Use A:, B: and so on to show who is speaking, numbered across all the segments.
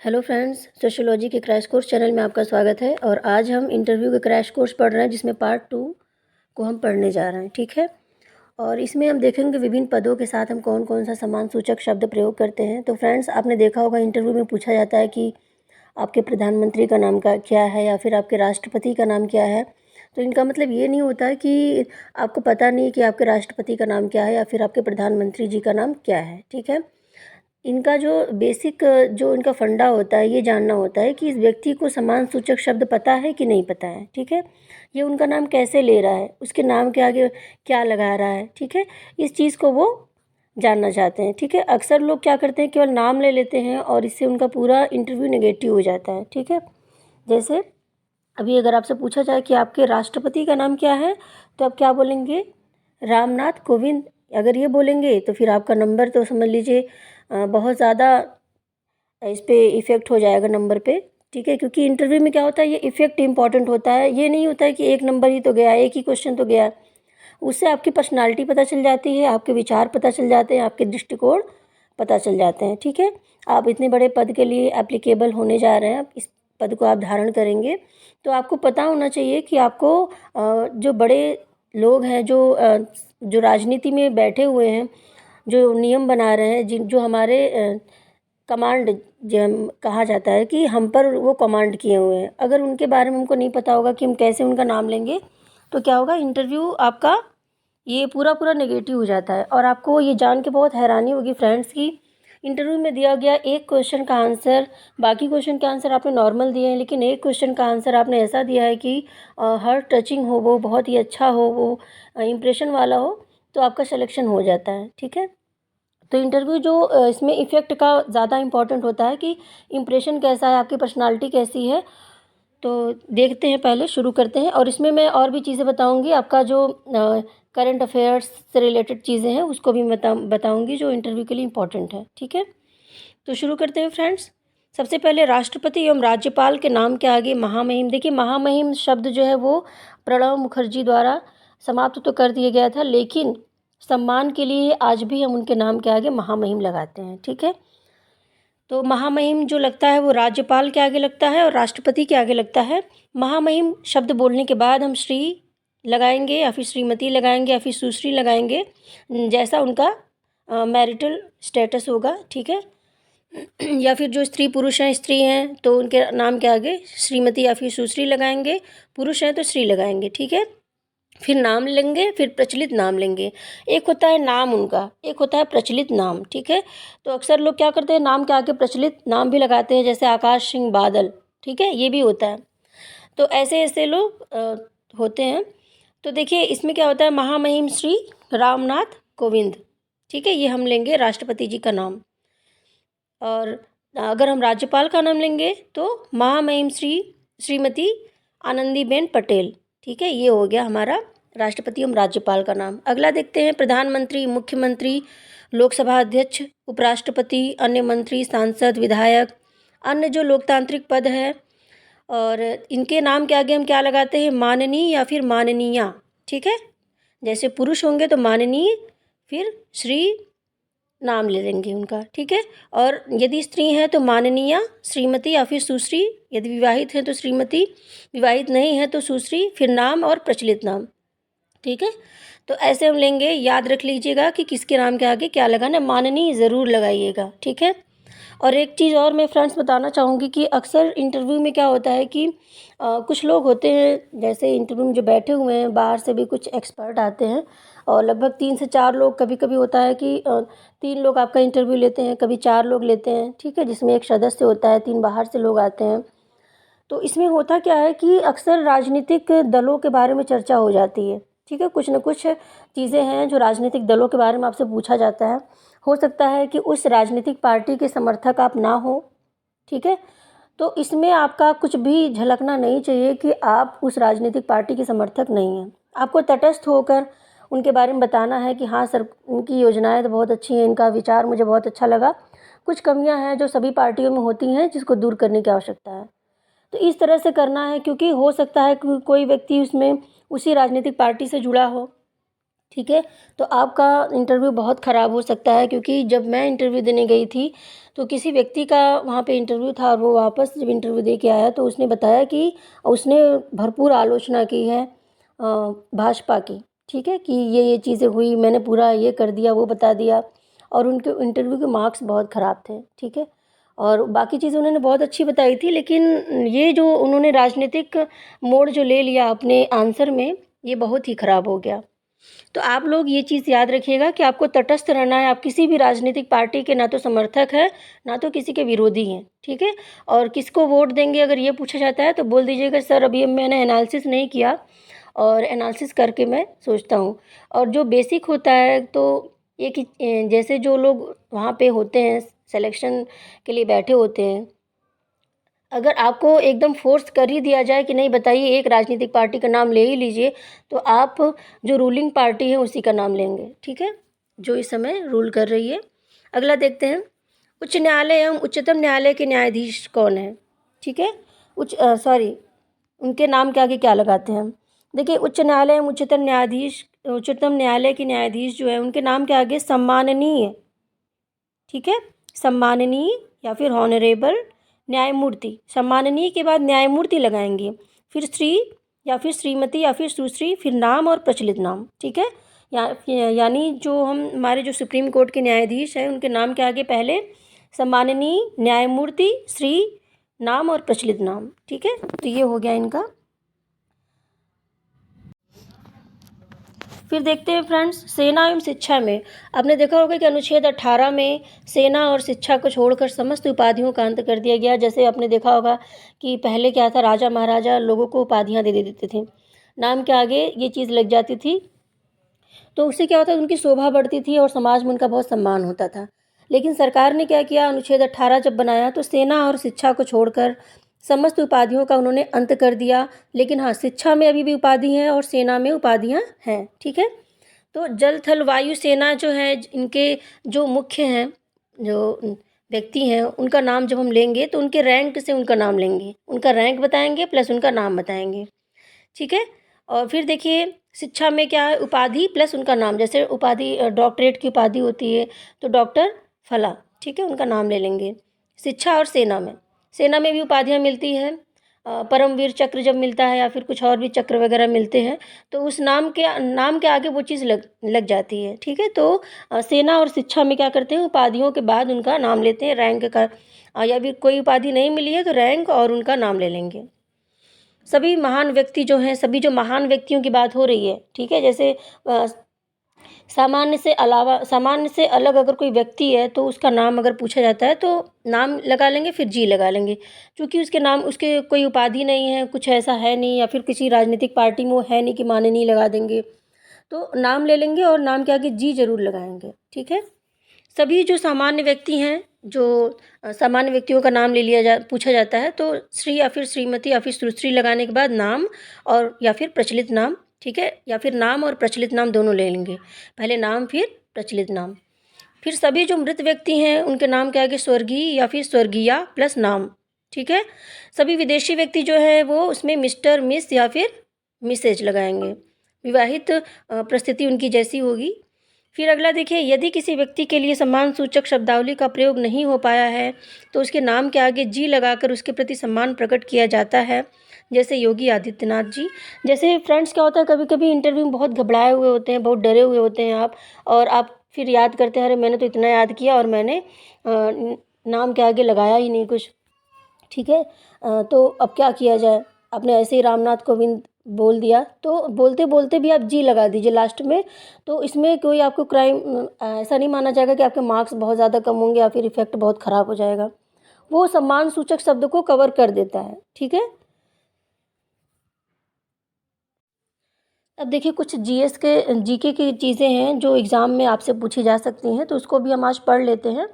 A: Hello friends, sociology के crash course channel में आपका स्वागत है। और आज हम इंटरव्यू के क्रैश कोर्स पढ़ रहे हैं, जिसमें पार्ट 2 को हम पढ़ने जा रहे हैं। ठीक है। और इसमें हम देखेंगे विभिन्न पदों के साथ हम कौन कौन सा समान सूचक शब्द प्रयोग करते हैं। तो फ्रेंड्स, आपने देखा होगा इंटरव्यू में पूछा जाता है कि आपके प्रधानमंत्री का नाम का क्या है या फिर आपके राष्ट्रपति का नाम क्या है। तो इनका मतलब ये नहीं होता है कि आपको पता नहीं कि आपके राष्ट्रपति का नाम क्या है या फिर आपके प्रधानमंत्री जी का नाम क्या है। ठीक है। इनका जो बेसिक जो इनका फंडा होता है, ये जानना होता है कि इस व्यक्ति को समान सूचक शब्द पता है कि नहीं पता है। ठीक है। ये उनका नाम कैसे ले रहा है, उसके नाम के आगे क्या लगा रहा है। ठीक है। इस चीज़ को वो जानना चाहते हैं। ठीक है। अक्सर लोग क्या करते हैं, केवल नाम ले लेते हैं और इससे उनका पूरा इंटरव्यू नेगेटिव हो जाता है। ठीक है। जैसे अभी अगर आपसे पूछा जाए कि आपके राष्ट्रपति का नाम क्या है, तो आप क्या बोलेंगे? रामनाथ कोविंद। अगर ये बोलेंगे तो फिर आपका नंबर तो समझ लीजिए बहुत ज़्यादा इस पे इफ़ेक्ट हो जाएगा नंबर पे। ठीक है। क्योंकि इंटरव्यू में क्या होता है, ये इफ़ेक्ट इंपॉर्टेंट होता है। ये नहीं होता है कि एक नंबर ही तो गया, एक ही क्वेश्चन तो गया। उससे आपकी पर्सनालिटी पता चल जाती है, आपके विचार पता चल जाते हैं, आपके दृष्टिकोण पता चल जाते हैं। ठीक है। आप इतने बड़े पद के लिए एप्लीकेबल होने जा रहे हैं, आप इस पद को आप धारण करेंगे, तो आपको पता होना चाहिए कि आपको जो बड़े लोग हैं, जो राजनीति में बैठे हुए हैं, जो नियम बना रहे हैं, जिन जो हमारे कमांड जो कहा जाता है कि हम पर वो कमांड किए हुए हैं, अगर उनके बारे में हमको नहीं पता होगा कि हम कैसे उनका नाम लेंगे, तो क्या होगा, इंटरव्यू आपका ये पूरा पूरा नेगेटिव हो जाता है। और आपको ये जान के बहुत हैरानी होगी फ्रेंड्स कि इंटरव्यू में दिया गया एक क्वेश्चन का आंसर, बाकी क्वेश्चन के आंसर आपने नॉर्मल दिए हैं, लेकिन एक क्वेश्चन का आंसर आपने ऐसा दिया है कि हर टचिंग हो, वो बहुत ही अच्छा हो, वो इम्प्रेशन वाला हो, तो आपका सिलेक्शन हो जाता है। ठीक है। तो इंटरव्यू जो इसमें इफ़ेक्ट का ज़्यादा इम्पोर्टेंट होता है कि इम्प्रेशन कैसा है, आपकी पर्सनालिटी कैसी है। तो देखते हैं, पहले शुरू करते हैं। और इसमें मैं और भी चीज़ें बताऊंगी, आपका जो करंट अफेयर्स से रिलेटेड चीज़ें हैं उसको भी बताऊंगी, जो इंटरव्यू के लिए इम्पोर्टेंट है। ठीक है। तो शुरू करते हैं फ्रेंड्स। सबसे पहले राष्ट्रपति एवं राज्यपाल के नाम के आगे महामहिम। देखिए, महामहिम शब्द जो है वो प्रणब मुखर्जी द्वारा समाप्त तो कर दिया गया था, लेकिन सम्मान के लिए आज भी हम उनके नाम के आगे महामहिम लगाते हैं। ठीक है। तो महामहिम जो लगता है वो राज्यपाल के आगे लगता है और राष्ट्रपति के आगे लगता है। महामहिम शब्द बोलने के बाद हम श्री लगाएंगे या फिर श्रीमती लगाएंगे या फिर सुश्री लगाएंगे, जैसा उनका मैरिटल स्टेटस होगा। ठीक है। या फिर जो स्त्री पुरुष हैं, स्त्री हैं तो उनके नाम के आगे श्रीमती या फिर सुश्री लगाएंगे, पुरुष हैं तो श्री लगाएंगे। ठीक है। फिर नाम लेंगे, फिर प्रचलित नाम लेंगे। एक होता है नाम उनका, एक होता है प्रचलित नाम। ठीक है। तो अक्सर लोग क्या करते हैं, नाम के आगे प्रचलित नाम भी लगाते हैं, जैसे आकाश सिंह बादल। ठीक है, ये भी होता है। तो ऐसे ऐसे लोग होते हैं। तो देखिए, इसमें क्या होता है, महामहिम श्री रामनाथ कोविंद। ठीक है, ये हम लेंगे राष्ट्रपति जी का नाम। और अगर हम राज्यपाल का नाम लेंगे तो महामहिम श्रीमती आनंदीबेन पटेल। ठीक है, ये हो गया हमारा राष्ट्रपति एवं राज्यपाल का नाम। अगला देखते हैं, प्रधानमंत्री, मुख्यमंत्री, लोकसभा अध्यक्ष, उपराष्ट्रपति, अन्य मंत्री, सांसद, विधायक, अन्य जो लोकतांत्रिक पद है। और इनके नाम के आगे हम क्या लगाते हैं, माननीय या फिर माननीया। ठीक है। जैसे पुरुष होंगे तो माननीय, फिर श्री नाम ले लेंगे उनका। ठीक है। और यदि स्त्री हैं तो माननीया, श्रीमती या फिर सुश्री। यदि विवाहित हैं तो श्रीमती, विवाहित नहीं है तो सुश्री, फिर नाम और प्रचलित नाम। ठीक है। तो ऐसे हम लेंगे, याद रख लीजिएगा कि किसके नाम के आगे क्या लगाना, माननीय ज़रूर लगाइएगा। ठीक है। और एक चीज़ और मैं फ्रेंड्स बताना चाहूँगी कि अक्सर इंटरव्यू में क्या होता है कि कुछ लोग होते हैं, जैसे इंटरव्यू में जो बैठे हुए हैं, बाहर से भी कुछ एक्सपर्ट आते हैं, और लगभग 3 से 4 लोग, कभी कभी होता है कि 3 लोग आपका इंटरव्यू लेते हैं, कभी 4 लोग लेते हैं। ठीक है। जिसमें एक सदस्य होता है, 3 बाहर से लोग आते हैं। तो इसमें होता क्या है कि अक्सर राजनीतिक दलों के बारे में चर्चा हो जाती है। ठीक है। कुछ न कुछ चीज़ें हैं जो राजनीतिक दलों के बारे में आपसे पूछा जाता है। हो सकता है कि उस राजनीतिक पार्टी के समर्थक आप ना हो। ठीक है। तो इसमें आपका कुछ भी झलकना नहीं चाहिए कि आप उस राजनीतिक पार्टी के समर्थक नहीं हैं। आपको तटस्थ होकर उनके बारे में बताना है कि हाँ सर, उनकी योजनाएं तो बहुत अच्छी हैं, इनका विचार मुझे बहुत अच्छा लगा, कुछ कमियां हैं जो सभी पार्टियों में होती हैं, जिसको दूर करने की आवश्यकता है। तो इस तरह से करना है, क्योंकि हो सकता है कि कोई व्यक्ति उसमें उसी राजनीतिक पार्टी से जुड़ा हो, ठीक है। तो आपका इंटरव्यू बहुत ख़राब हो सकता है, क्योंकि जब मैं इंटरव्यू देने गई थी तो किसी व्यक्ति का वहाँ पे इंटरव्यू था, और वो वापस जब इंटरव्यू दे के आया तो उसने बताया कि उसने भरपूर आलोचना की है भाजपा की, ठीक है, कि ये चीज़ें हुई, मैंने पूरा ये कर दिया, वो बता दिया, और उनके इंटरव्यू के मार्क्स बहुत ख़राब थे, ठीक है। और बाकी चीज़ें उन्होंने बहुत अच्छी बताई थी, लेकिन ये जो उन्होंने राजनीतिक मोड़ जो ले लिया अपने आंसर में, ये बहुत ही ख़राब हो गया। तो आप लोग ये चीज़ याद रखिएगा कि आपको तटस्थ रहना है। आप किसी भी राजनीतिक पार्टी के ना तो समर्थक हैं, ना तो किसी के विरोधी हैं, ठीक है। और किसको वोट देंगे अगर ये पूछा जाता है तो बोल दीजिएगा सर अभी मैंने एनालिसिस नहीं किया, और एनालिसिस करके मैं सोचता हूँ। और जो बेसिक होता है तो ये कि जैसे जो लोग वहाँ पे होते हैं, सिलेक्शन के लिए बैठे होते हैं, अगर आपको एकदम फ़ोर्स कर ही दिया जाए कि नहीं बताइए एक राजनीतिक पार्टी का नाम ले ही लीजिए, तो आप जो रूलिंग पार्टी है उसी का नाम लेंगे, ठीक है, जो इस समय रूल कर रही है। अगला देखते हैं, उच्च न्यायालय एवं उच्चतम न्यायालय के न्यायाधीश कौन है, ठीक है। उनके नाम के आगे क्या लगाते हैं हम। देखिए, उच्च न्यायालय एवं उच्चतम न्यायालय के न्यायाधीश जो है उनके नाम के आगे सम्माननीय, ठीक है, सम्माननीय या फिर हॉनरेबल न्यायमूर्ति, सम्माननीय के बाद न्यायमूर्ति लगाएंगे, फिर श्री या फिर श्रीमती या फिर सुश्री, फिर नाम और प्रचलित नाम, ठीक है। यानी जो हमारे जो सुप्रीम कोर्ट के न्यायाधीश हैं उनके नाम के आगे पहले सम्माननीय, न्यायमूर्ति, श्री, नाम और प्रचलित नाम, ठीक है। तो ये हो गया इनका। फिर देखते हैं फ्रेंड्स, सेना एवं शिक्षा में आपने देखा होगा कि अनुच्छेद 18 में सेना और शिक्षा को छोड़कर समस्त उपाधियों का अंत कर दिया गया। जैसे आपने देखा होगा कि पहले क्या था, राजा महाराजा लोगों को उपाधियां दे देते थे, नाम के आगे ये चीज़ लग जाती थी, तो उससे क्या होता है उनकी शोभा बढ़ती थी और समाज में उनका बहुत सम्मान होता था। लेकिन सरकार ने क्या किया, अनुच्छेद 18 जब बनाया तो सेना और शिक्षा को छोड़कर समस्त उपाधियों का उन्होंने अंत कर दिया। लेकिन हाँ, शिक्षा में अभी भी उपाधि है और सेना में उपाधियाँ हैं, ठीक है। तो जल थल वायु सेना जो है, इनके जो मुख्य हैं, जो व्यक्ति हैं, उनका नाम जब हम लेंगे तो उनके रैंक से उनका नाम लेंगे, उनका रैंक बताएंगे प्लस उनका नाम बताएंगे, ठीक है। और फिर देखिए, शिक्षा में क्या है, उपाधि प्लस उनका नाम। जैसे उपाधि डॉक्टरेट की उपाधि होती है तो डॉक्टर फला, ठीक है, उनका नाम ले लेंगे। शिक्षा और सेना में भी उपाधियाँ मिलती हैं। परमवीर चक्र जब मिलता है या फिर कुछ और भी चक्र वगैरह मिलते हैं तो उस नाम के आगे वो चीज़ लग लग जाती है, ठीक है। तो सेना और शिक्षा में क्या करते हैं, उपाधियों के बाद उनका नाम लेते हैं, रैंक का। या फिर कोई उपाधि नहीं मिली है तो रैंक और उनका नाम ले लेंगे। सभी महान व्यक्ति जो हैं, सभी जो महान व्यक्तियों की बात हो रही है, ठीक है। जैसे सामान्य से अलग अगर कोई व्यक्ति है तो उसका नाम अगर पूछा जाता है तो नाम लगा लेंगे, फिर जी लगा लेंगे, क्योंकि उसके कोई उपाधि नहीं है, कुछ ऐसा है नहीं, या फिर किसी राजनीतिक पार्टी में वो है नहीं कि माननीय लगा देंगे। तो नाम ले लेंगे और नाम के आगे जी जरूर लगाएंगे, ठीक है। सभी जो सामान्य व्यक्ति हैं, जो सामान्य व्यक्तियों का नाम ले लिया पूछा जाता है तो श्री या फिर श्रीमती या फिर सुश्री लगाने के बाद नाम और या फिर प्रचलित नाम, ठीक है, या फिर नाम और प्रचलित नाम दोनों ले लेंगे, पहले नाम फिर प्रचलित नाम। फिर सभी जो मृत व्यक्ति हैं उनके नाम के आगे स्वर्गीय या फिर स्वर्गीया प्लस नाम, ठीक है। सभी विदेशी व्यक्ति जो है वो उसमें मिस्टर, मिस या फिर मिसेज लगाएंगे, विवाहित परिस्थिति उनकी जैसी होगी। फिर अगला देखिए, यदि किसी व्यक्ति के लिए सम्मान सूचक शब्दावली का प्रयोग नहीं हो पाया है तो उसके नाम के आगे जी लगाकर उसके प्रति सम्मान प्रकट किया जाता है, जैसे योगी आदित्यनाथ जी। जैसे फ्रेंड्स क्या होता है, कभी कभी इंटरव्यू में बहुत घबराए हुए होते हैं, बहुत डरे हुए होते हैं आप, और आप फिर याद करते हैं अरे मैंने तो इतना याद किया और मैंने नाम के आगे लगाया ही नहीं कुछ, ठीक है। तो अब क्या किया जाए, आपने ऐसे ही रामनाथ कोविंद बोल दिया, तो बोलते बोलते भी आप जी लगा दीजिए लास्ट में, तो इसमें कोई आपको क्राइम ऐसा नहीं माना जाएगा कि आपके मार्क्स बहुत ज़्यादा कम होंगे या फिर इफेक्ट बहुत ख़राब हो जाएगा। वो सम्मान सूचक शब्द को कवर कर देता है, ठीक है। अब देखिए, कुछ जीके की चीज़ें हैं जो एग्ज़ाम में आपसे पूछी जा सकती हैं, तो उसको भी हम आज पढ़ लेते हैं,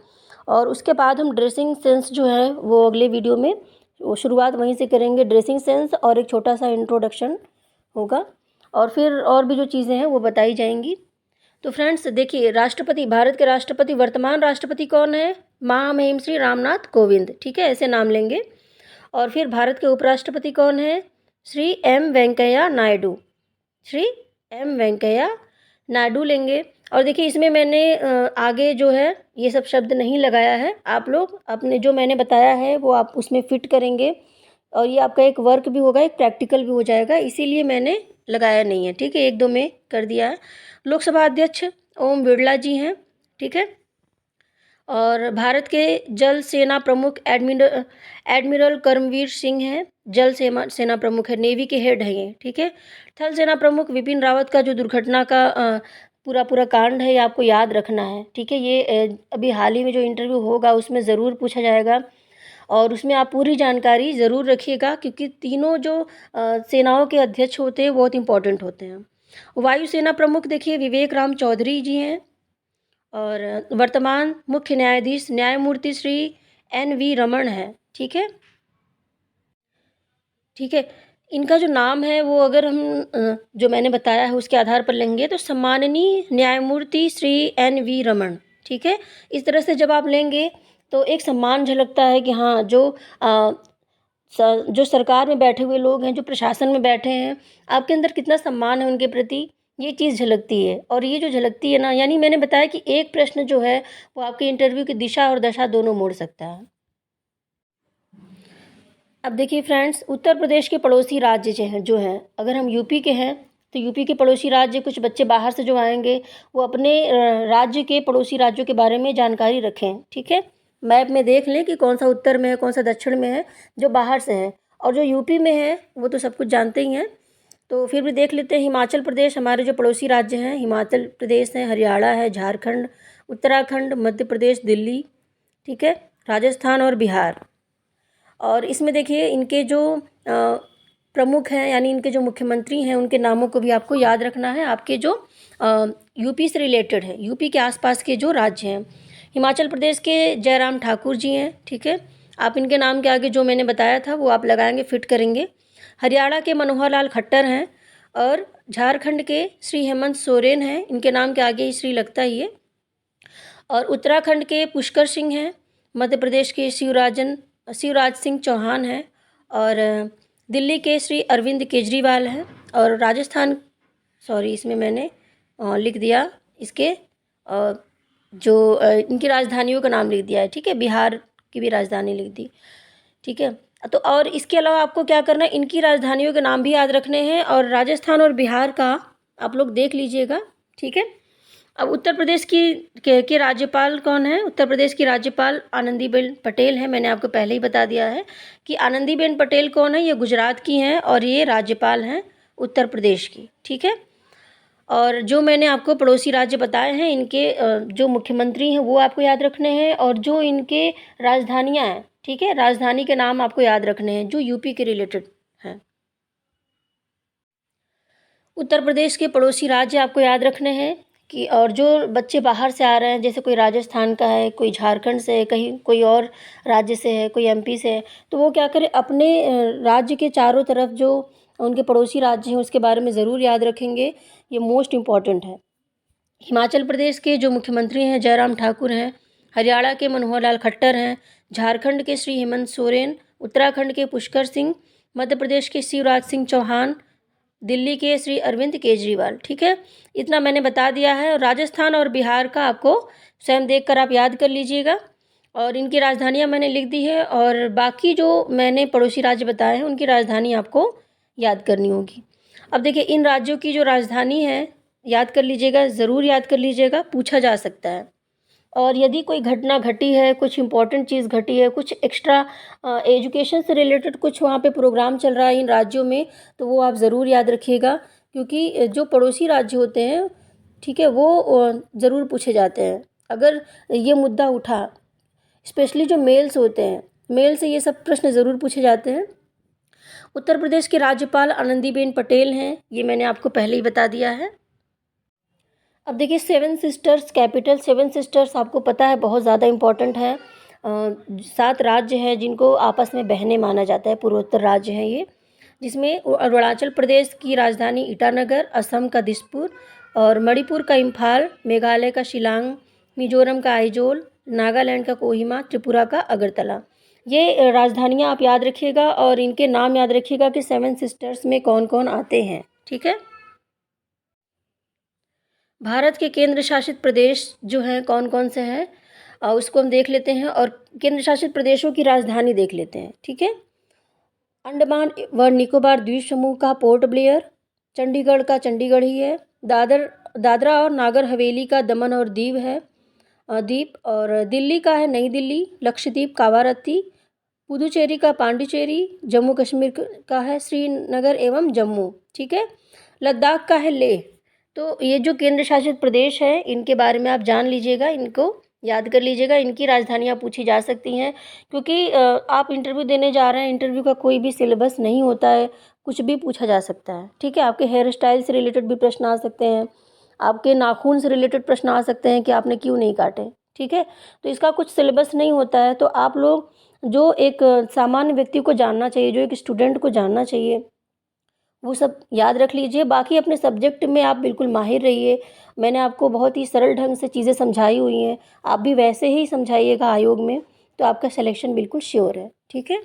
A: और उसके बाद हम ड्रेसिंग सेंस जो है वो अगले वीडियो में वो शुरुआत वहीं से करेंगे, ड्रेसिंग सेंस और एक छोटा सा इंट्रोडक्शन होगा, और फिर और भी जो चीज़ें हैं वो बताई जाएंगी। तो फ्रेंड्स देखिए, राष्ट्रपति, भारत के राष्ट्रपति, वर्तमान राष्ट्रपति कौन है, महामहिम श्री रामनाथ कोविंद, ठीक है, ऐसे नाम लेंगे। और फिर भारत के उपराष्ट्रपति कौन है, श्री एम वेंकैया नायडू, श्री एम वेंकैया नायडू लेंगे। और देखिए इसमें मैंने आगे जो है ये सब शब्द नहीं लगाया है, आप लोग अपने जो मैंने बताया है वो आप उसमें फिट करेंगे और ये आपका एक वर्क भी होगा, एक प्रैक्टिकल भी हो जाएगा, इसीलिए मैंने लगाया नहीं है। ठीक है, 1-2 में कर दिया है। लोकसभा अध्यक्ष ओम बिरला जी हैं। ठीक है, और भारत के जल सेना प्रमुख एडमिरल करमवीर सिंह हैं, जल सेना प्रमुख है, नेवी के हेड हैं ये। ठीक है, थल सेना प्रमुख विपिन रावत का जो दुर्घटना का पूरा कांड है ये आपको याद रखना है। ठीक है, ये अभी हाल ही में जो इंटरव्यू होगा उसमें ज़रूर पूछा जाएगा और उसमें आप पूरी जानकारी ज़रूर रखिएगा, क्योंकि तीनों जो सेनाओं के अध्यक्ष होते हैं बहुत इंपॉर्टेंट होते हैं। वायुसेना प्रमुख देखिए विवेक राम चौधरी जी हैं और वर्तमान मुख्य न्यायाधीश न्यायमूर्ति श्री NV रमन है। ठीक है, ठीक है, इनका जो नाम है वो अगर हम जो मैंने बताया है उसके आधार पर लेंगे तो सम्माननीय न्यायमूर्ति श्री NV रमन। ठीक है, इस तरह से जब आप लेंगे तो एक सम्मान झलकता है कि हाँ जो सरकार में बैठे हुए लोग हैं, जो प्रशासन में बैठे हैं, आपके अंदर कितना सम्मान है उनके प्रति, ये चीज़ झलकती है। और ये जो झलकती है ना, यानी मैंने बताया कि एक प्रश्न जो है वो आपके इंटरव्यू की दिशा और दशा दोनों मोड़ सकता है। अब देखिए फ्रेंड्स, उत्तर प्रदेश के पड़ोसी राज्य जो हैं अगर हम यूपी के हैं तो यूपी के पड़ोसी राज्य, कुछ बच्चे बाहर से जो आएंगे वो अपने राज्य के पड़ोसी राज्यों के बारे में जानकारी रखें। ठीक है, मैप में देख लें कि कौन सा उत्तर में है, कौन सा दक्षिण में है, जो बाहर से है। और जो यूपी में है वो तो सब कुछ जानते ही हैं, तो फिर भी देख लेते हैं। हिमाचल प्रदेश हमारे जो पड़ोसी राज्य हैं, हिमाचल प्रदेश है, हरियाणा है, झारखंड, उत्तराखंड, मध्य प्रदेश, दिल्ली, ठीक है, राजस्थान और बिहार। और इसमें देखिए इनके जो प्रमुख हैं, यानी इनके जो मुख्यमंत्री हैं, उनके नामों को भी आपको याद रखना है, आपके जो यूपी से रिलेटेड है, यूपी के आसपास के जो राज्य हैं। हिमाचल प्रदेश के जयराम ठाकुर जी हैं। ठीक है, आप इनके नाम के आगे जो मैंने बताया था वो आप लगाएंगे, फिट करेंगे। हरियाणा के मनोहर लाल खट्टर हैं और झारखंड के श्री हेमंत सोरेन हैं, इनके नाम के आगे ही श्री लगता ही है। और उत्तराखंड के पुष्कर सिंह हैं, मध्य प्रदेश के शिवराज सिंह चौहान हैं और दिल्ली के श्री अरविंद केजरीवाल हैं। और राजस्थान, सॉरी इसमें मैंने लिख दिया इसके जो इनकी राजधानियों का नाम लिख दिया है। ठीक है, बिहार की भी राजधानी लिख दी। ठीक है, तो और इसके अलावा आपको क्या करना है, इनकी राजधानियों के नाम भी याद रखने हैं और राजस्थान और बिहार का आप लोग देख लीजिएगा। ठीक है, अब उत्तर प्रदेश के राज्यपाल कौन है? उत्तर प्रदेश की राज्यपाल आनंदीबेन पटेल है। मैंने आपको पहले ही बता दिया है कि आनंदीबेन पटेल कौन है। ये गुजरात की हैं और ये राज्यपाल हैं उत्तर प्रदेश की। ठीक है, और जो मैंने आपको पड़ोसी राज्य बताए हैं, इनके जो मुख्यमंत्री हैं वो आपको याद रखने हैं और जो इनके राजधानियाँ हैं, ठीक है, राजधानी के नाम आपको याद रखने हैं जो यूपी के रिलेटेड हैं। उत्तर प्रदेश के पड़ोसी राज्य आपको याद रखने हैं कि, और जो बच्चे बाहर से आ रहे हैं, जैसे कोई राजस्थान का है, कोई झारखंड से है, कहीं कोई और राज्य से है, कोई MP से है, तो वो क्या करें, अपने राज्य के चारों तरफ जो उनके पड़ोसी राज्य हैं उसके बारे में ज़रूर याद रखेंगे, ये मोस्ट इम्पॉर्टेंट है। हिमाचल प्रदेश के जो मुख्यमंत्री हैं जयराम ठाकुर हैं, हरियाणा के मनोहर लाल खट्टर हैं, झारखंड के श्री हेमंत सोरेन, उत्तराखंड के पुष्कर सिंह, मध्य प्रदेश के शिवराज सिंह चौहान, दिल्ली के श्री अरविंद केजरीवाल। ठीक है, इतना मैंने बता दिया है। और राजस्थान और बिहार का आपको स्वयं देखकर आप याद कर लीजिएगा और इनकी राजधानियां मैंने लिख दी है और बाकी जो मैंने पड़ोसी राज्य बताए हैं उनकी राजधानी आपको याद करनी होगी। अब देखिए इन राज्यों की जो राजधानी है याद कर लीजिएगा, ज़रूर याद कर लीजिएगा, पूछा जा सकता है। और यदि कोई घटना घटी है, कुछ इम्पोर्टेंट चीज़ घटी है, कुछ एक्स्ट्रा एजुकेशन से रिलेटेड कुछ वहाँ पे प्रोग्राम चल रहा है इन राज्यों में, तो वो आप ज़रूर याद रखिएगा, क्योंकि जो पड़ोसी राज्य होते हैं, ठीक है, वो ज़रूर पूछे जाते हैं। अगर ये मुद्दा उठा, स्पेशली जो मेल्स होते हैं, मेल से ये सब प्रश्न ज़रूर पूछे जाते हैं। उत्तर प्रदेश के राज्यपाल आनंदीबेन पटेल हैं, ये मैंने आपको पहले ही बता दिया है। अब देखिए 7 सिस्टर्स कैपिटल, 7 सिस्टर्स आपको पता है बहुत ज़्यादा इम्पॉर्टेंट है। 7 राज्य हैं जिनको आपस में बहनें माना जाता है, पूर्वोत्तर राज्य हैं ये, जिसमें अरुणाचल प्रदेश की राजधानी ईटानगर, असम का दिसपुर और मणिपुर का इम्फाल, मेघालय का शिलांग, मिजोरम का आइजोल, नागालैंड का कोहिमा, त्रिपुरा का अगरतला। ये राजधानियाँ आप याद रखिएगा और इनके नाम याद रखिएगा कि 7 सिस्टर्स में कौन कौन आते हैं। ठीक है, भारत के केंद्र शासित प्रदेश जो हैं कौन कौन से हैं उसको हम देख लेते हैं, और केंद्र शासित प्रदेशों की राजधानी देख लेते हैं। ठीक है, अंडमान व निकोबार द्वीप समूह का पोर्ट ब्लेयर, चंडीगढ़ का चंडीगढ़ ही है, दादरा और नागर हवेली का दमन और दीव है द्वीप, और दिल्ली का है नई दिल्ली, लक्षद्वीप कावारत्ती, पुदुचेरी का पांडिचेरी, जम्मू कश्मीर का है श्रीनगर एवं जम्मू। ठीक है, लद्दाख का है लेह। तो ये जो केंद्र शासित प्रदेश है इनके बारे में आप जान लीजिएगा, इनको याद कर लीजिएगा, इनकी राजधानियाँ पूछी जा सकती हैं, क्योंकि आप इंटरव्यू देने जा रहे हैं, इंटरव्यू का कोई भी सिलेबस नहीं होता है, कुछ भी पूछा जा सकता है। ठीक है, आपके हेयर स्टाइल से रिलेटेड भी प्रश्न आ सकते हैं, आपके नाखून से रिलेटेड प्रश्न आ सकते हैं कि आपने क्यों नहीं काटे। ठीक है, तो इसका कुछ सिलेबस नहीं होता है, तो आप लोग जो एक सामान्य व्यक्ति को जानना चाहिए, जो एक स्टूडेंट को जानना चाहिए, वो सब याद रख लीजिए। बाकी अपने सब्जेक्ट में आप बिल्कुल माहिर रहिए। मैंने आपको बहुत ही सरल ढंग से चीज़ें समझाई हुई हैं, आप भी वैसे ही समझाइएगा आयोग में, तो आपका सिलेक्शन बिल्कुल श्योर है। ठीक है,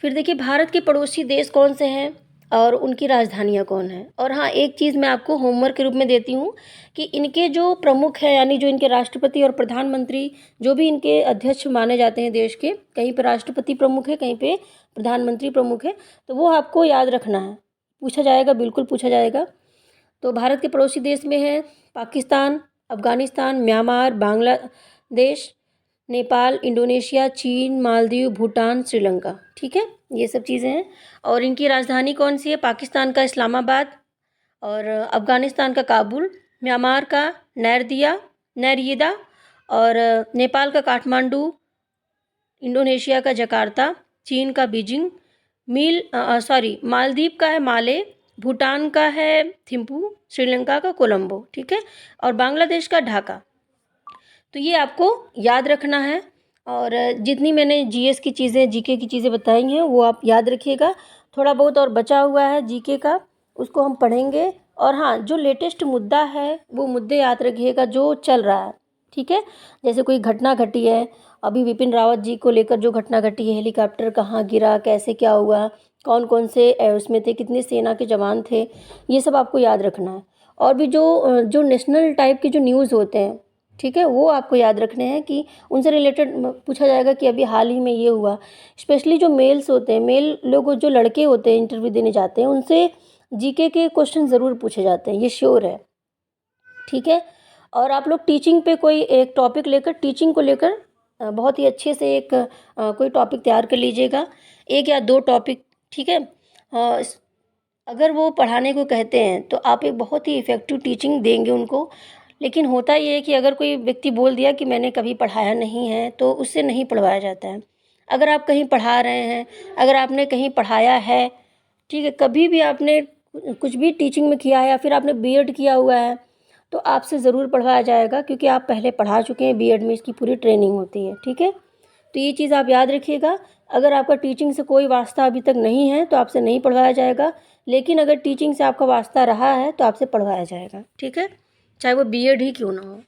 A: फिर देखिए भारत के पड़ोसी देश कौन से हैं और उनकी राजधानियाँ कौन हैं। और हाँ, एक चीज़ मैं आपको होमवर्क के रूप में देती हूँ कि इनके जो प्रमुख हैं, यानी जो इनके राष्ट्रपति और प्रधानमंत्री, जो भी इनके अध्यक्ष माने जाते हैं देश के, कहीं पे राष्ट्रपति प्रमुख है, कहीं पे प्रधानमंत्री प्रमुख है, तो वो आपको याद रखना है, पूछा जाएगा, बिल्कुल पूछा जाएगा। तो भारत के पड़ोसी देश में है पाकिस्तान, अफगानिस्तान, म्यांमार, बांग्लादेश, नेपाल, इंडोनेशिया, चीन, मालदीव, भूटान, श्रीलंका। ठीक है, ये सब चीज़ें हैं। और इनकी राजधानी कौन सी है? पाकिस्तान का इस्लामाबाद, और अफ़गानिस्तान का काबुल, म्यांमार का नैरयिदा, और नेपाल का काठमांडू, इंडोनेशिया का जकार्ता, चीन का बीजिंग, मालदीव का है माले, भूटान का है थिम्पू, श्रीलंका का कोलंबो। ठीक है, और बांग्लादेश का ढाका। तो ये आपको याद रखना है, और जितनी मैंने जीएस की चीज़ें, जीके की चीज़ें बताई हैं वो आप याद रखिएगा। थोड़ा बहुत और बचा हुआ है जीके का, उसको हम पढ़ेंगे। और हाँ, जो लेटेस्ट मुद्दा है वो मुद्दे याद रखिएगा जो चल रहा है। ठीक है, जैसे कोई घटना घटी है, अभी विपिन रावत जी को लेकर जो घटना घटी है, हेलीकॉप्टर कहाँ गिरा, कैसे क्या हुआ, कौन कौन से उसमें थे, कितने सेना के जवान थे, ये सब आपको याद रखना है। और भी जो जो नेशनल टाइप के जो न्यूज़ होते हैं, ठीक है, वो आपको याद रखने हैं कि उनसे रिलेटेड पूछा जाएगा कि अभी हाल ही में ये हुआ। स्पेशली जो मेल्स होते हैं, मेल लोग, जो लड़के होते हैं इंटरव्यू देने जाते हैं, उनसे जीके के क्वेश्चन ज़रूर पूछे जाते हैं, ये श्योर है। ठीक है, और आप लोग टीचिंग पे कोई एक टॉपिक लेकर, टीचिंग को लेकर बहुत ही अच्छे से एक कोई टॉपिक तैयार कर लीजिएगा, 1 या 2 टॉपिक। ठीक है, अगर वो पढ़ाने को कहते हैं तो आप एक बहुत ही इफ़ेक्टिव टीचिंग देंगे उनको। लेकिन होता ये है कि अगर कोई व्यक्ति बोल दिया कि मैंने कभी पढ़ाया नहीं है, तो उससे नहीं पढ़वाया जाता है। अगर आप कहीं पढ़ा रहे हैं, अगर आपने कहीं पढ़ाया है, ठीक है, कभी भी आपने कुछ भी टीचिंग में किया है, या फिर आपने बीएड किया हुआ है, तो आपसे ज़रूर पढ़वाया जाएगा, क्योंकि आप पहले पढ़ा चुके हैं, बीएड में इसकी पूरी ट्रेनिंग होती है। ठीक है, तो ये चीज़ आप याद रखिएगा। अगर आपका टीचिंग से कोई वास्ता अभी तक नहीं है तो आपसे नहीं पढ़वाया जाएगा, लेकिन अगर टीचिंग से आपका वास्ता रहा है तो आपसे पढ़वाया जाएगा। ठीक है, चाहे वो बीएड ही क्यों ना हो।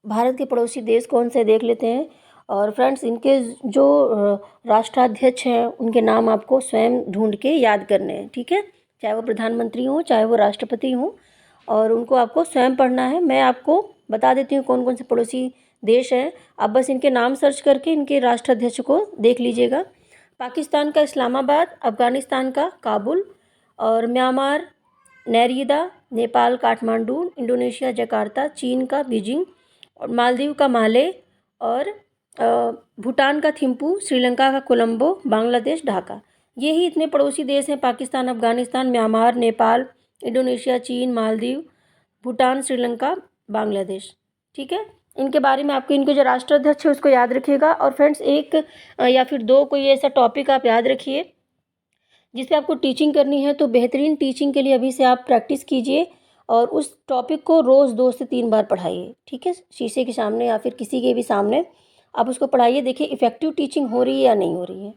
A: भारत के पड़ोसी देश कौन से देख लेते हैं। और फ्रेंड्स, इनके जो राष्ट्राध्यक्ष हैं उनके नाम आपको स्वयं ढूंढ के याद करने हैं। ठीक है, चाहे वो प्रधानमंत्री हों, चाहे वो राष्ट्रपति हों, और उनको आपको स्वयं पढ़ना है। मैं आपको बता देती हूँ कौन कौन से पड़ोसी देश हैं, आप बस इनके नाम सर्च करके इनके राष्ट्राध्यक्ष को देख लीजिएगा। पाकिस्तान का इस्लामाबाद, अफ़गानिस्तान का काबुल, और Myanmar Naypyidaw, Nepal Kathmandu, Indonesia Jakarta, चीन का बीजिंग, और मालदीव का माले, और भूटान का थिम्पू, श्रीलंका का कोलंबो, बांग्लादेश ढाका। ये ही इतने पड़ोसी देश हैं, पाकिस्तान, अफ़गानिस्तान, म्यांमार, नेपाल, इंडोनेशिया, चीन, मालदीव, भूटान, श्रीलंका, बांग्लादेश। ठीक है, इनके बारे में आपको, इनके जो राष्ट्राध्यक्ष है उसको याद रखिएगा। और फ्रेंड्स, एक या फिर 2 कोई ऐसा टॉपिक आप याद रखिए जिस पे आपको टीचिंग करनी है। तो बेहतरीन टीचिंग के लिए अभी से आप प्रैक्टिस कीजिए, और उस टॉपिक को रोज़ 2 से 3 बार पढ़ाइए। ठीक है, शीशे के सामने या फिर किसी के भी सामने आप उसको पढ़ाइए, देखिए इफ़ेक्टिव टीचिंग हो रही है या नहीं हो रही है।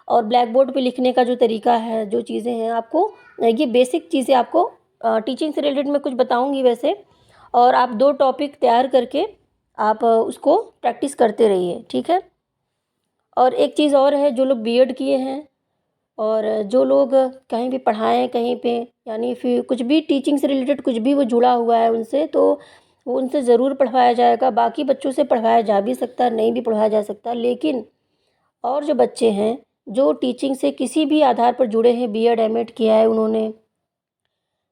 A: और ब्लैक बोर्ड पे लिखने का जो तरीका है, जो चीज़ें हैं, आपको ये बेसिक चीज़ें आपको टीचिंग से रिलेटेड मैं कुछ बताऊँगी वैसे। और आप 2 टॉपिक तैयार करके आप उसको प्रैक्टिस करते रहिए। ठीक है, और एक चीज़ और है, जो लोग बीएड किए हैं और जो लोग कहीं भी पढ़ाएं, कहीं पे यानी फिर कुछ भी टीचिंग से रिलेटेड कुछ भी वो जुड़ा हुआ है उनसे, तो वो उनसे ज़रूर पढ़वाया जाएगा। बाकी बच्चों से पढ़वाया जा भी सकता है, नहीं भी पढ़वाया जा सकता, लेकिन और जो बच्चे हैं जो टीचिंग से किसी भी आधार पर जुड़े हैं, बीएड एमएड किया है उन्होंने,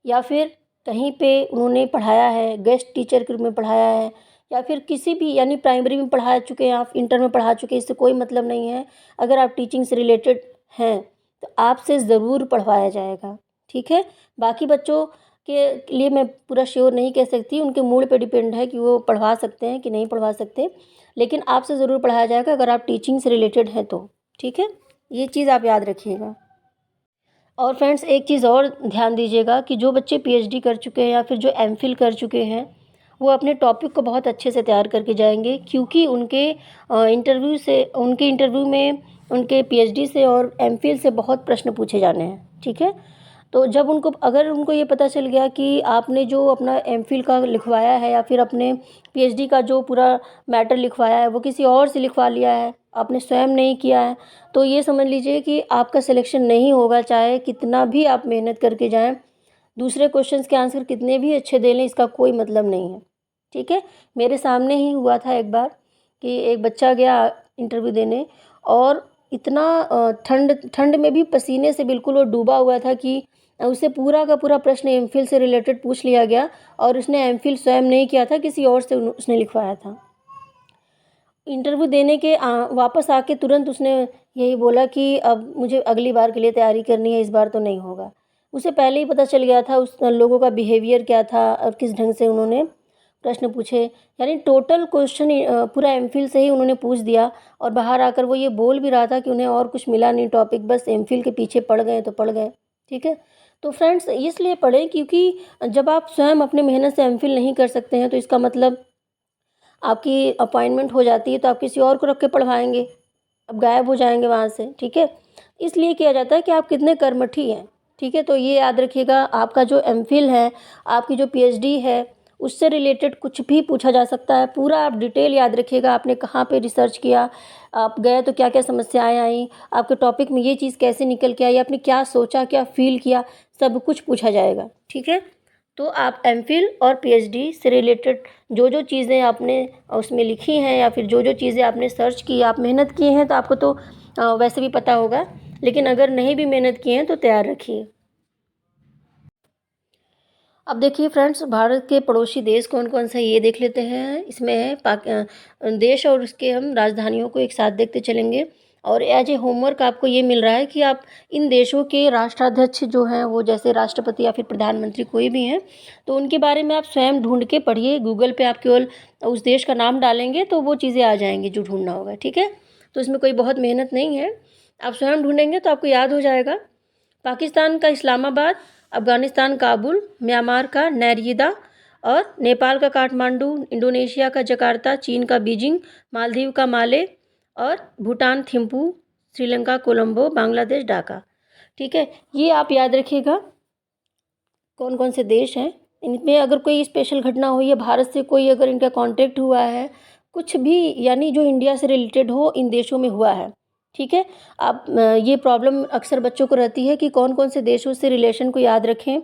A: या फिर कहीं पे उन्होंने पढ़ाया है, गेस्ट टीचर के रूप में पढ़ाया है, या फिर किसी भी यानी प्राइमरी में पढ़ा चुके हैं, आप इंटर में पढ़ा चुके हैं, इससे कोई मतलब नहीं है। अगर आप टीचिंग से रिलेटेड हैं तो आपसे ज़रूर पढ़वाया जाएगा, ठीक है। बाकी बच्चों के लिए मैं पूरा श्योर नहीं कह सकती, उनके मूड पे डिपेंड है कि वो पढ़वा सकते हैं कि नहीं पढ़वा सकते, लेकिन आपसे ज़रूर पढ़ाया जाएगा अगर आप टीचिंग से रिलेटेड हैं तो, ठीक है। ये चीज़ आप याद रखिएगा। और फ्रेंड्स एक चीज़ और ध्यान दीजिएगा कि जो बच्चे पीएचडी कर चुके हैं या फिर जो एमफिल कर चुके हैं, वो अपने टॉपिक को बहुत अच्छे से तैयार करके जाएंगे, क्योंकि उनके इंटरव्यू में उनके पीएचडी से और एमफिल से बहुत प्रश्न पूछे जाने हैं, ठीक है। तो जब अगर उनको ये पता चल गया कि आपने जो अपना एमफिल का लिखवाया है या फिर अपने पीएचडी का जो पूरा मैटर लिखवाया है वो किसी और से लिखवा लिया है, आपने स्वयं नहीं किया है, तो ये समझ लीजिए कि आपका सिलेक्शन नहीं होगा, चाहे कितना भी आप मेहनत करके जाएं, दूसरे क्वेश्चंस के आंसर कितने भी अच्छे दे लें, इसका कोई मतलब नहीं है, ठीक है। मेरे सामने ही हुआ था एक बार कि एक बच्चा गया इंटरव्यू देने, और इतना ठंड ठंड में भी पसीने से बिल्कुल वो डूबा हुआ था कि उसे पूरा का पूरा प्रश्न एमफिल से रिलेटेड पूछ लिया गया, और उसने एमफिल स्वयं नहीं किया था, किसी और से उसने लिखवाया था। इंटरव्यू देने के वापस आके तुरंत उसने यही बोला कि अब मुझे अगली बार के लिए तैयारी करनी है, इस बार तो नहीं होगा। उसे पहले ही पता चल गया था उस लोगों का बिहेवियर क्या था और किस ढंग से उन्होंने प्रश्न पूछे, यानी टोटल क्वेश्चन पूरा एमफिल से ही उन्होंने पूछ दिया, और बाहर आकर वो ये बोल भी रहा था कि उन्हें और कुछ मिला नहीं टॉपिक, बस एमफिल के पीछे पड़ गए तो पड़ गए, ठीक है। तो फ्रेंड्स इसलिए पढ़ें क्योंकि जब आप स्वयं अपने मेहनत से एमफिल नहीं कर सकते हैं तो इसका मतलब आपकी अपॉइंटमेंट हो जाती है तो आप किसी और को रख के पढ़वाएंगे, अब गायब हो जाएंगे वहाँ से, ठीक है। इसलिए किया जाता है कि आप कितने कर्मठी हैं, ठीक है। तो ये याद रखिएगा, आपका जो एमफिल है, आपकी जो पीएचडी है, उससे रिलेटेड कुछ भी पूछा जा सकता है। पूरा आप डिटेल याद रखिएगा, आपने कहाँ पे रिसर्च किया, आप गए तो क्या क्या समस्याएं आई, आपके टॉपिक में ये चीज़ कैसे निकल के आई, आपने क्या सोचा, क्या फील किया, सब कुछ पूछा जाएगा, ठीक है। तो आप एमफिल और पीएचडी से रिलेटेड जो जो चीज़ें आपने उसमें लिखी हैं या फिर जो जो चीज़ें आपने सर्च की, आप मेहनत किए हैं तो आपको तो वैसे भी पता होगा, लेकिन अगर नहीं भी मेहनत किए हैं तो तैयार रखिए। अब देखिए फ्रेंड्स, भारत के पड़ोसी देश कौन कौन से ये देख लेते हैं। इसमें है देश और उसके हम राजधानियों को एक साथ देखते चलेंगे, और एज ए होमवर्क आपको ये मिल रहा है कि आप इन देशों के राष्ट्राध्यक्ष जो हैं, वो जैसे राष्ट्रपति या फिर प्रधानमंत्री कोई भी हैं, तो उनके बारे में आप स्वयं ढूंढ के पढ़िए। गूगल पे आप केवल उस देश का नाम डालेंगे तो वो चीज़ें आ जाएंगी जो ढूंढना होगा, ठीक है। तो इसमें कोई बहुत मेहनत नहीं है, आप स्वयं ढूंढेंगे तो आपको याद हो जाएगा। पाकिस्तान का इस्लामाबाद, अफ़गानिस्तान काबुल, म्यांमार का नैरीदा, और नेपाल का काठमांडू, इंडोनेशिया का जकार्ता, चीन का बीजिंग, मालदीव का माले, और भूटान थिम्पू, श्रीलंका कोलंबो, बांग्लादेश ढाका, ठीक है। ये आप याद रखिएगा कौन कौन से देश हैं। इनमें अगर कोई स्पेशल घटना हुई है, भारत से कोई अगर इनका कांटेक्ट हुआ है, कुछ भी यानी जो इंडिया से रिलेटेड हो, इन देशों में हुआ है, ठीक है। आप ये प्रॉब्लम अक्सर बच्चों को रहती है कि कौन कौन से देशों से रिलेशन को याद रखें,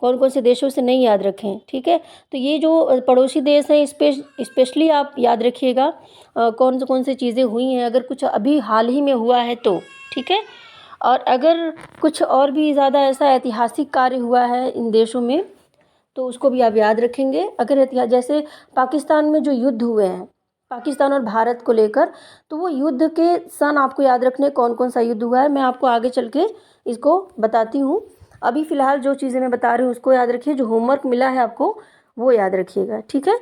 A: कौन कौन से देशों से नहीं याद रखें, ठीक है। तो ये जो पड़ोसी देश हैं स्पेशली आप याद रखिएगा कौन सी चीज़ें हुई हैं, अगर कुछ अभी हाल ही में हुआ है तो, ठीक है। और अगर कुछ और भी ज़्यादा ऐसा ऐतिहासिक कार्य हुआ है इन देशों में तो उसको भी आप याद रखेंगे। अगर जैसे पाकिस्तान में जो युद्ध हुए हैं, पाकिस्तान और भारत को लेकर, तो वो युद्ध के सन आपको याद रखने कौन कौन सा युद्ध हुआ है, मैं आपको आगे चल के इसको बताती हूँ। अभी फ़िलहाल जो चीज़ें मैं बता रही हूँ उसको याद रखिए, जो होमवर्क मिला है आपको वो याद रखिएगा, ठीक है।